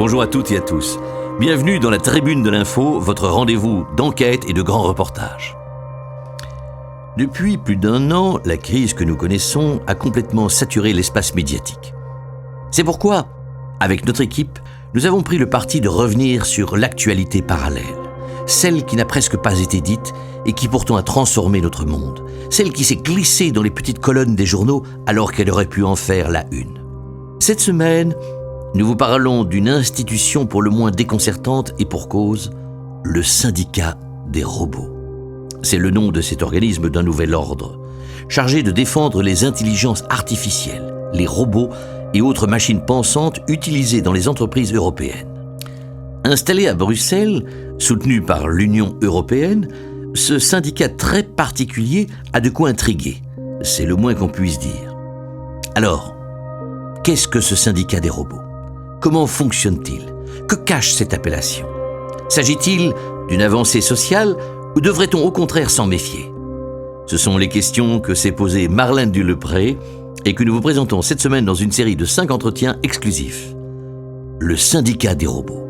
Bonjour à toutes et à tous. Bienvenue dans la Tribune de l'Info, votre rendez-vous d'enquête et de grands reportages. Depuis plus d'un an, la crise que nous connaissons a complètement saturé l'espace médiatique. C'est pourquoi, avec notre équipe, nous avons pris le parti de revenir sur l'actualité parallèle, celle qui n'a presque pas été dite et qui pourtant a transformé notre monde, celle qui s'est glissée dans les petites colonnes des journaux alors qu'elle aurait pu en faire la une. Cette semaine, nous vous parlons d'une institution pour le moins déconcertante et pour cause, le syndicat des robots. C'est le nom de cet organisme d'un nouvel ordre, chargé de défendre les intelligences artificielles, les robots et autres machines pensantes utilisées dans les entreprises européennes. Installé à Bruxelles, soutenu par l'Union européenne, ce syndicat très particulier a de quoi intriguer, c'est le moins qu'on puisse dire. Alors, qu'est-ce que ce syndicat des robots ? Comment fonctionne-t-il ? Que cache cette appellation ? S'agit-il d'une avancée sociale ou devrait-on au contraire s'en méfier ? Ce sont les questions que s'est posée Marlène Dulepré et que nous vous présentons cette semaine dans une série de 5 entretiens exclusifs. Le syndicat des robots.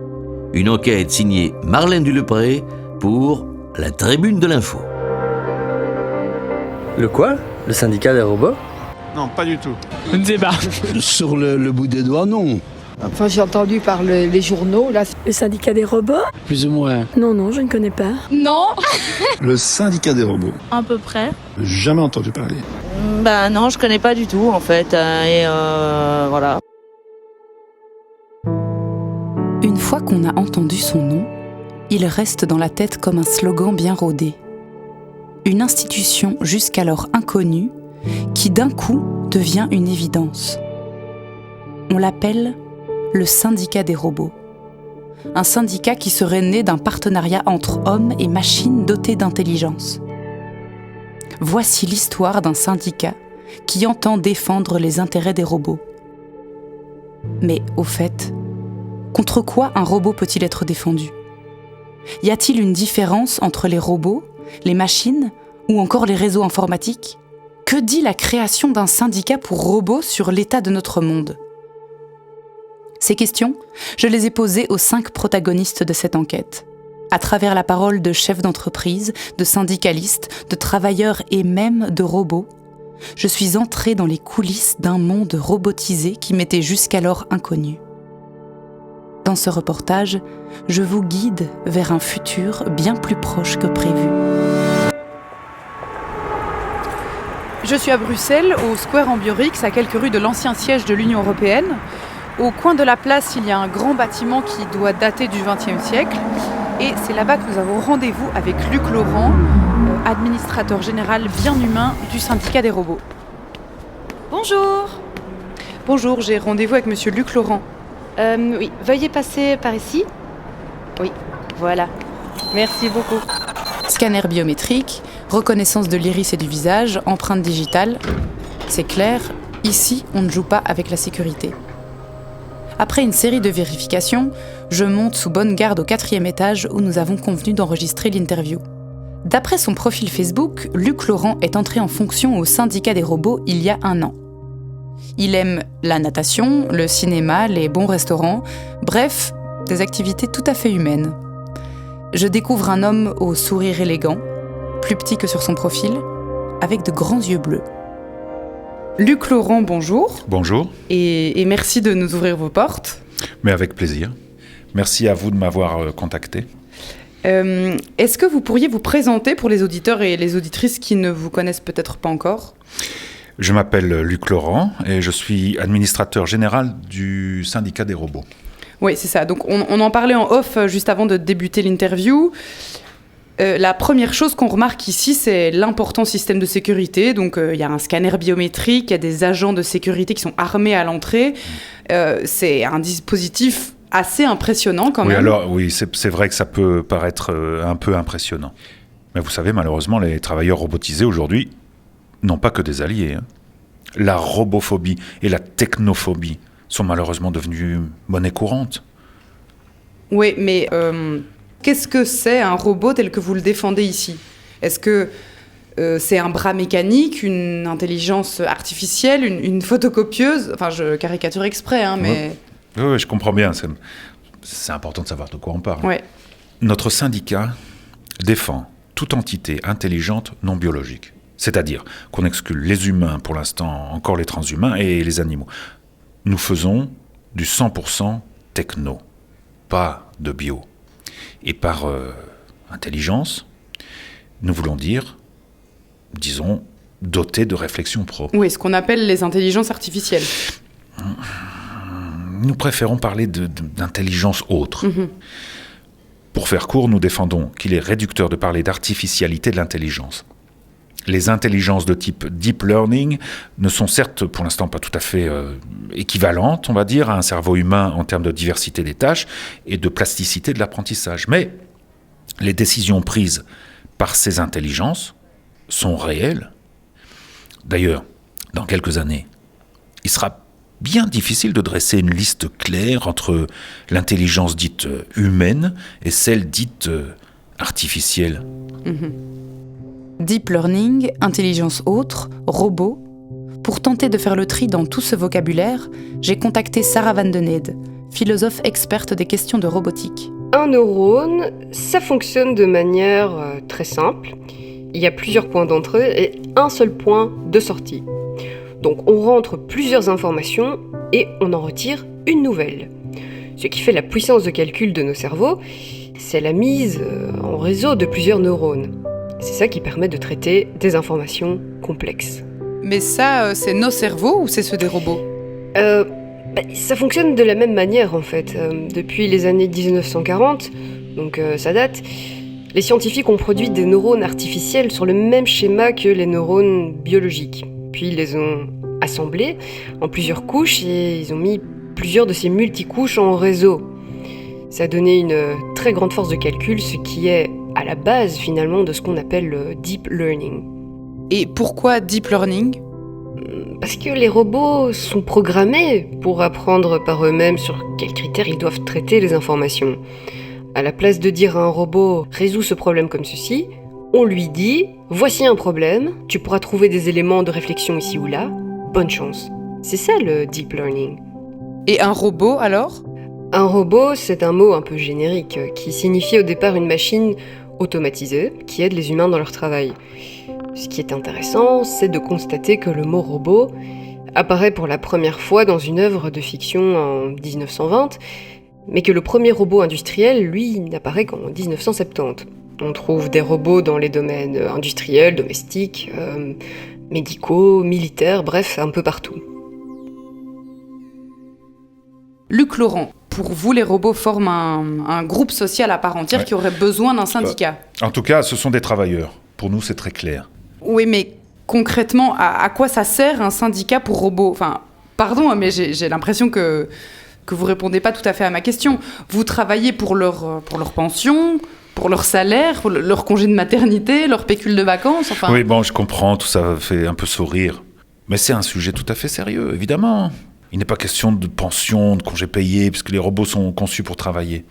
Une enquête signée Marlène Dulepré pour la Tribune de l'Info. Le quoi ? Le syndicat des robots ? Non, pas du tout. Je ne sais pas. Sur le bout des doigts, non. Enfin, j'ai entendu par les journaux, là. Le syndicat des robots ? Plus ou moins. Non, je ne connais pas. Non. Le syndicat des robots. À peu près. Jamais entendu parler. Non, je connais pas du tout en fait. Voilà. Une fois qu'on a entendu son nom, il reste dans la tête comme un slogan bien rodé. Une institution jusqu'alors inconnue qui d'un coup devient une évidence. On l'appelle le syndicat des robots. Un syndicat qui serait né d'un partenariat entre hommes et machines dotées d'intelligence. Voici l'histoire d'un syndicat qui entend défendre les intérêts des robots. Mais au fait, contre quoi un robot peut-il être défendu ? Y a-t-il une différence entre les robots, les machines ou encore les réseaux informatiques ? Que dit la création d'un syndicat pour robots sur l'état de notre monde ? Ces questions, je les ai posées aux 5 protagonistes de cette enquête. À travers la parole de chefs d'entreprise, de syndicalistes, de travailleurs et même de robots, je suis entrée dans les coulisses d'un monde robotisé qui m'était jusqu'alors inconnu. Dans ce reportage, je vous guide vers un futur bien plus proche que prévu. Je suis à Bruxelles, au Square Ambiorix, à quelques rues de l'ancien siège de l'Union européenne. Au coin de la place, il y a un grand bâtiment qui doit dater du XXe siècle. Et c'est là-bas que nous avons rendez-vous avec Luc Laurent, administrateur général bien humain du syndicat des robots. Bonjour. Bonjour, j'ai rendez-vous avec monsieur Luc Laurent. Oui, veuillez passer par ici. Oui, voilà. Merci beaucoup. Scanner biométrique, reconnaissance de l'iris et du visage, empreinte digitale. C'est clair, ici, on ne joue pas avec la sécurité. Après une série de vérifications, je monte sous bonne garde au 4e étage où nous avons convenu d'enregistrer l'interview. D'après son profil Facebook, Luc Laurent est entré en fonction au syndicat des robots il y a 1 an. Il aime la natation, le cinéma, les bons restaurants, bref, des activités tout à fait humaines. Je découvre un homme au sourire élégant, plus petit que sur son profil, avec de grands yeux bleus. Luc Laurent, bonjour. Bonjour. Et merci de nous ouvrir vos portes. Mais avec plaisir. Merci à vous de m'avoir contacté. Est-ce que vous pourriez vous présenter pour les auditeurs et les auditrices qui ne vous connaissent peut-être pas encore ? Je m'appelle Luc Laurent et je suis administrateur général du syndicat des robots. Oui, c'est ça. Donc on en parlait en off juste avant de débuter l'interview. La première chose qu'on remarque ici, c'est l'important système de sécurité. Donc, il y a un scanner biométrique, il y a des agents de sécurité qui sont armés à l'entrée. C'est un dispositif assez impressionnant quand même. Oui, c'est vrai que ça peut paraître un peu impressionnant. Mais vous savez, malheureusement, les travailleurs robotisés aujourd'hui n'ont pas que des alliés. La robophobie et la technophobie sont malheureusement devenues monnaie courante. Oui, mais... qu'est-ce que c'est un robot tel que vous le défendez ici ? Est-ce que c'est un bras mécanique, une intelligence artificielle, une photocopieuse ? Enfin, je caricature exprès, mais... Oui, je comprends bien. C'est important de savoir de quoi on parle. Ouais. Notre syndicat défend toute entité intelligente non biologique. C'est-à-dire qu'on exclut les humains, pour l'instant, encore les transhumains et les animaux. Nous faisons du 100% techno, pas de bio. Et par intelligence, nous voulons dire, disons, doté de réflexion propre. Oui, ce qu'on appelle les intelligences artificielles. Nous préférons parler d'intelligence autre. Pour faire court, nous défendons qu'il est réducteur de parler d'artificialité de l'intelligence. Les intelligences de type deep learning ne sont certes pour l'instant pas tout à fait équivalentes, on va dire, à un cerveau humain en termes de diversité des tâches et de plasticité de l'apprentissage. Mais les décisions prises par ces intelligences sont réelles. D'ailleurs, dans quelques années, il sera bien difficile de dresser une liste claire entre l'intelligence dite humaine et celle dite artificielle. Deep learning, intelligence autre, robot. Pour tenter de faire le tri dans tout ce vocabulaire, j'ai contacté Sarah Van Den Eede, philosophe experte des questions de robotique. Un neurone, ça fonctionne de manière très simple. Il y a plusieurs points d'entrée et un seul point de sortie. Donc on rentre plusieurs informations et on en retire une nouvelle. Ce qui fait la puissance de calcul de nos cerveaux, c'est la mise en réseau de plusieurs neurones. C'est ça qui permet de traiter des informations complexes. Mais ça, c'est nos cerveaux ou c'est ceux des robots ? Ça fonctionne de la même manière en fait. Depuis les années 1940, donc ça date, les scientifiques ont produit des neurones artificiels sur le même schéma que les neurones biologiques. Puis ils les ont assemblés en plusieurs couches et ils ont mis plusieurs de ces multicouches en réseau. Ça a donné une très grande force de calcul, ce qui est à la base finalement de ce qu'on appelle le deep learning. Et pourquoi deep learning ? Parce que les robots sont programmés pour apprendre par eux-mêmes sur quels critères ils doivent traiter les informations. À la place de dire à un robot « résous ce problème comme ceci », on lui dit « voici un problème, tu pourras trouver des éléments de réflexion ici ou là, bonne chance ». C'est ça le deep learning. Et un robot alors ? Un robot, c'est un mot un peu générique qui signifie au départ une machine automatisée qui aide les humains dans leur travail. Ce qui est intéressant, c'est de constater que le mot robot apparaît pour la première fois dans une œuvre de fiction en 1920, mais que le premier robot industriel, lui, n'apparaît qu'en 1970. On trouve des robots dans les domaines industriels, domestiques, médicaux, militaires, bref, un peu partout. Luc Laurent, pour vous, les robots forment un groupe social à part entière qui aurait besoin d'un syndicat. En tout cas, ce sont des travailleurs. Pour nous, c'est très clair. Oui, mais concrètement, à quoi ça sert un syndicat pour robots ? Enfin, pardon, mais j'ai l'impression que vous répondez pas tout à fait à ma question. Vous travaillez pour leur pension, pour leur salaire, pour leur congé de maternité, leur pécule de vacances, enfin... Oui, bon, je comprends, tout ça fait un peu sourire. Mais c'est un sujet tout à fait sérieux, évidemment. Il n'est pas question de pension, de congés payés, puisque les robots sont conçus pour travailler.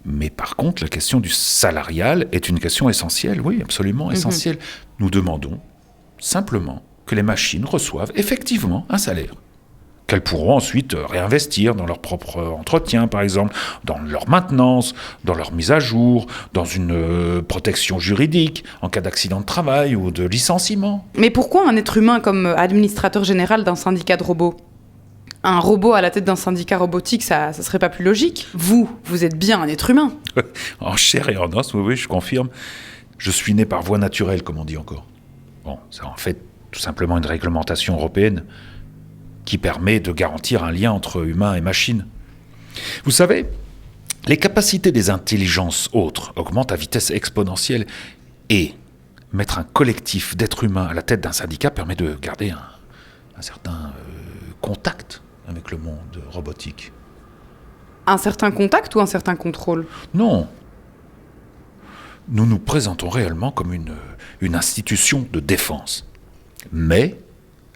Mais par contre, la question du salarial est une question essentielle, oui, absolument essentielle. Nous demandons simplement que les machines reçoivent effectivement un salaire, qu'elles pourront ensuite réinvestir dans leur propre entretien, par exemple, dans leur maintenance, dans leur mise à jour, dans une protection juridique en cas d'accident de travail ou de licenciement. Mais pourquoi un être humain comme administrateur général d'un syndicat de robots ? Un robot à la tête d'un syndicat robotique, ça serait pas plus logique ? Vous êtes bien un être humain. En chair et en os, oui, je confirme. Je suis né par voie naturelle, comme on dit encore. Bon, c'est en fait tout simplement une réglementation européenne qui permet de garantir un lien entre humain et machine. Vous savez, les capacités des intelligences autres augmentent à vitesse exponentielle et mettre un collectif d'êtres humains à la tête d'un syndicat permet de garder un certain contact avec le monde robotique. Un certain contact ou un certain contrôle ? Non. Nous nous présentons réellement comme une institution de défense. Mais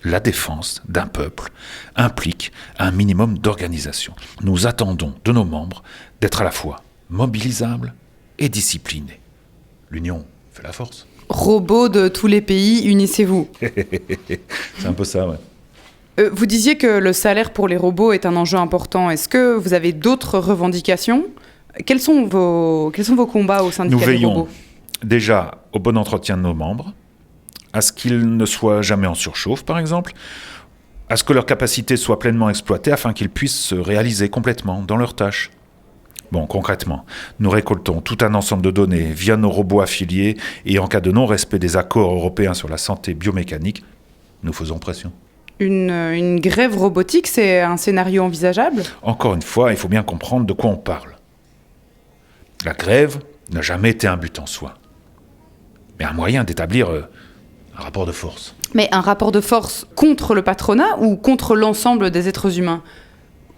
la défense d'un peuple implique un minimum d'organisation. Nous attendons de nos membres d'être à la fois mobilisables et disciplinés. L'union fait la force. Robots de tous les pays, unissez-vous. C'est un peu ça, ouais. Vous disiez que le salaire pour les robots est un enjeu important. Est-ce que vous avez d'autres revendications ? Quels sont vos combats au syndicat Nous des veillons robots ? déjà au bon entretien de nos membres, à ce qu'ils ne soient jamais en surchauffe, par exemple, à ce que leurs capacités soient pleinement exploitées afin qu'ils puissent se réaliser complètement dans leurs tâches. Bon, concrètement, nous récoltons tout un ensemble de données via nos robots affiliés et en cas de non-respect des accords européens sur la santé biomécanique, nous faisons pression. Une grève robotique, c'est un scénario envisageable ? Encore une fois, il faut bien comprendre de quoi on parle. La grève n'a jamais été un but en soi, mais un moyen d'établir un rapport de force. Mais un rapport de force contre le patronat ou contre l'ensemble des êtres humains ?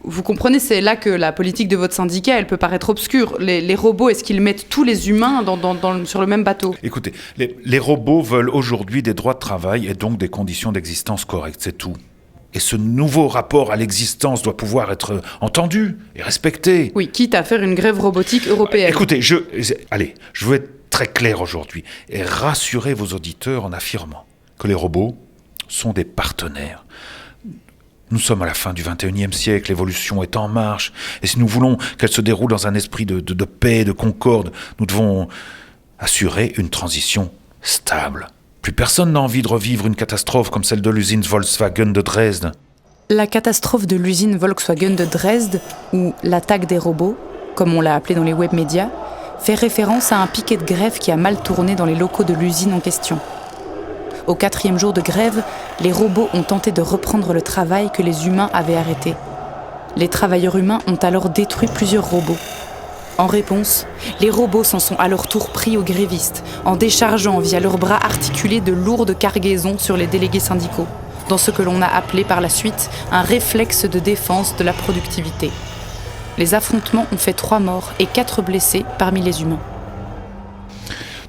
Vous comprenez, c'est là que la politique de votre syndicat, elle peut paraître obscure. Les robots, est-ce qu'ils mettent tous les humains sur le même bateau ? Écoutez, les robots veulent aujourd'hui des droits de travail et donc des conditions d'existence correctes, c'est tout. Et ce nouveau rapport à l'existence doit pouvoir être entendu et respecté. Oui, quitte à faire une grève robotique européenne. Écoutez, je veux être très clair aujourd'hui et rassurer vos auditeurs en affirmant que les robots sont des partenaires. Nous sommes à la fin du XXIe siècle, l'évolution est en marche, et si nous voulons qu'elle se déroule dans un esprit de paix, de concorde, nous devons assurer une transition stable. Plus personne n'a envie de revivre une catastrophe comme celle de l'usine Volkswagen de Dresde. La catastrophe de l'usine Volkswagen de Dresde, ou l'attaque des robots, comme on l'a appelé dans les web-médias, fait référence à un piquet de grève qui a mal tourné dans les locaux de l'usine en question. Au 4e jour de grève, les robots ont tenté de reprendre le travail que les humains avaient arrêté. Les travailleurs humains ont alors détruit plusieurs robots. En réponse, les robots s'en sont à leur tour pris aux grévistes, en déchargeant via leurs bras articulés de lourdes cargaisons sur les délégués syndicaux, dans ce que l'on a appelé par la suite un réflexe de défense de la productivité. Les affrontements ont fait 3 morts et 4 blessés parmi les humains.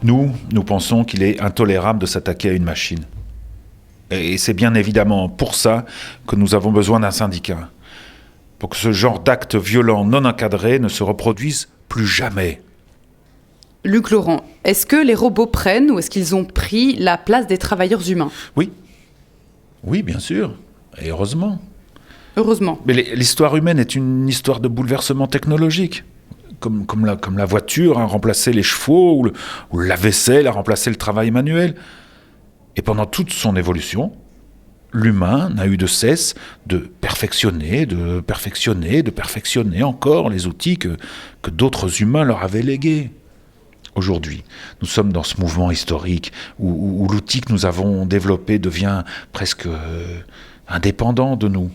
Nous pensons qu'il est intolérable de s'attaquer à une machine. Et c'est bien évidemment pour ça que nous avons besoin d'un syndicat. Pour que ce genre d'actes violents non encadrés ne se reproduisent plus jamais. Luc Laurent, est-ce que les robots prennent ou est-ce qu'ils ont pris la place des travailleurs humains ? Oui. Oui, bien sûr. Et heureusement. Heureusement. Mais l'histoire humaine est une histoire de bouleversement technologique. Comme la voiture a remplacé les chevaux, ou la vaisselle a remplacé le travail manuel. Et pendant toute son évolution, l'humain n'a eu de cesse de perfectionner encore les outils que d'autres humains leur avaient légués. Aujourd'hui, nous sommes dans ce mouvement historique où l'outil que nous avons développé devient presque indépendant de nous.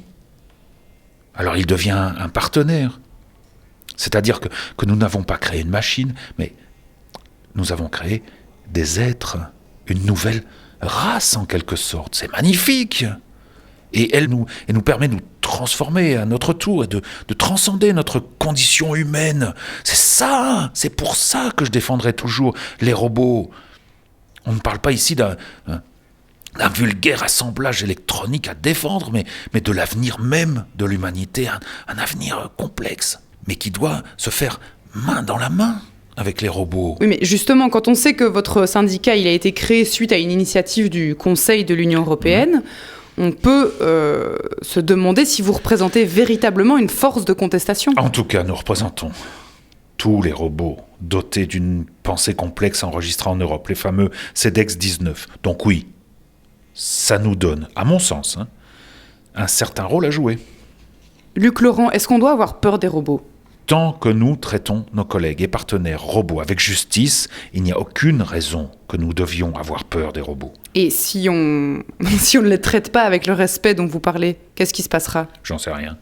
Alors il devient un partenaire. C'est-à-dire que nous n'avons pas créé une machine, mais nous avons créé des êtres, une nouvelle race en quelque sorte. C'est magnifique. Et elle nous permet de nous transformer à notre tour et de transcender notre condition humaine. C'est pour ça que je défendrai toujours les robots. On ne parle pas ici d'un vulgaire assemblage électronique à défendre, mais de l'avenir même de l'humanité, un avenir complexe, mais qui doit se faire main dans la main avec les robots. Oui, mais justement, quand on sait que votre syndicat il a été créé suite à une initiative du Conseil de l'Union européenne, on peut se demander si vous représentez véritablement une force de contestation. En tout cas, nous représentons tous les robots dotés d'une pensée complexe enregistrée en Europe, les fameux CEDEX 19. Donc oui, ça nous donne, à mon sens, un certain rôle à jouer. Luc Laurent, est-ce qu'on doit avoir peur des robots ? Tant que nous traitons nos collègues et partenaires robots avec justice, il n'y a aucune raison que nous devions avoir peur des robots. Et si on ne les traite pas avec le respect dont vous parlez, qu'est-ce qui se passera ? J'en sais rien.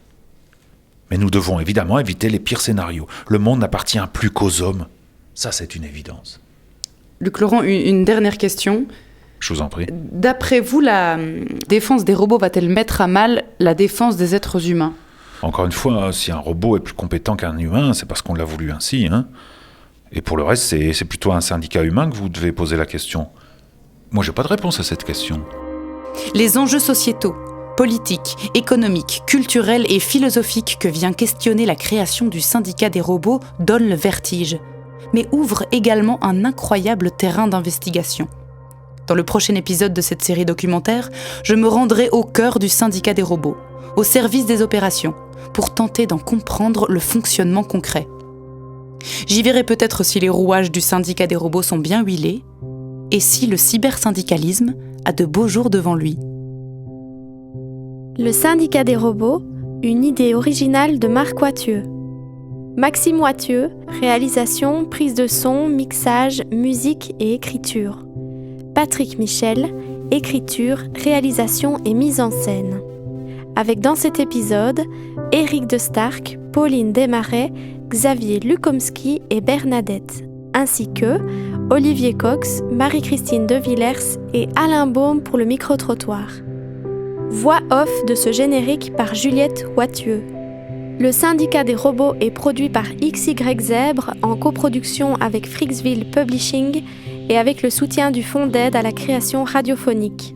Mais nous devons évidemment éviter les pires scénarios. Le monde n'appartient plus qu'aux hommes. Ça, c'est une évidence. Luc Laurent, une dernière question. Je vous en prie. D'après vous, la défense des robots va-t-elle mettre à mal la défense des êtres humains ? Encore une fois, si un robot est plus compétent qu'un humain, c'est parce qu'on l'a voulu ainsi. Et pour le reste, c'est plutôt à un syndicat humain que vous devez poser la question. Moi, j'ai pas de réponse à cette question. Les enjeux sociétaux, politiques, économiques, culturels et philosophiques que vient questionner la création du syndicat des robots donnent le vertige, mais ouvrent également un incroyable terrain d'investigation. Dans le prochain épisode de cette série documentaire, je me rendrai au cœur du syndicat des robots, au service des opérations, pour tenter d'en comprendre le fonctionnement concret. J'y verrai peut-être si les rouages du syndicat des robots sont bien huilés et si le cybersyndicalisme a de beaux jours devant lui. Le syndicat des robots, une idée originale de Marc Wathieu. Maxime Wathieu, réalisation, prise de son, mixage, musique et écriture. Patrick Michel, écriture, réalisation et mise en scène. Avec dans cet épisode, Éric de Stark, Pauline Desmarais, Xavier Lukomski et Bernadette, ainsi que Olivier Cox, Marie-Christine De Villers et Alain Baume pour le micro-trottoir. Voix off de ce générique par Juliette Wathieu. Le syndicat des robots est produit par XY Zèbre en coproduction avec Freaksville Publishing et avec le soutien du Fonds d'aide à la création radiophonique.